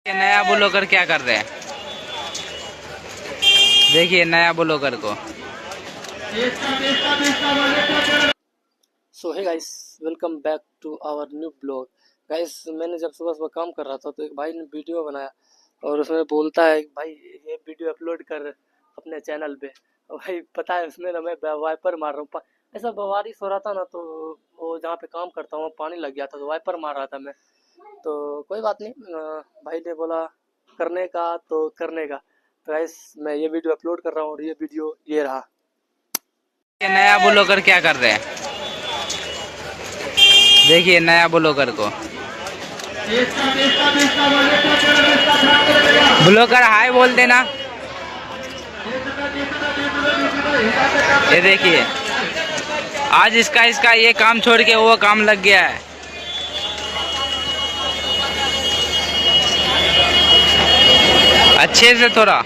ये नया ब्लॉगर क्या कर रहे हैं, देखिए नया ब्लॉगर को। So hi guys, welcome back to our new blog. Guys, मैंने जब सुबह सुबह काम कर रहा था तो एक भाई ने वीडियो बनाया और उसमें बोलता है भाई ये वीडियो अपलोड कर अपने चैनल पे। और भाई पता है उसमें ना मैं वाइपर मार रहा हूँ। ऐसा बारिश हो रहा था ना, तो वो जहाँ पे काम करता हूँ पानी लग गया था तो वाइपर मार रहा था मैं। तो कोई बात नहीं, भाई ने बोला करने का तो करने का। तो गाइस, मैं ये वीडियो अपलोड कर रहा हूँ और ये वीडियो ये रहा। ये नया ब्लॉगर क्या कर रहे हैं, देखिए नया ब्लॉगर को। ब्लॉगर हाय बोल देना। ये देखिए आज इसका ये काम छोड़ के वो काम लग गया है। अच्छे से थोड़ा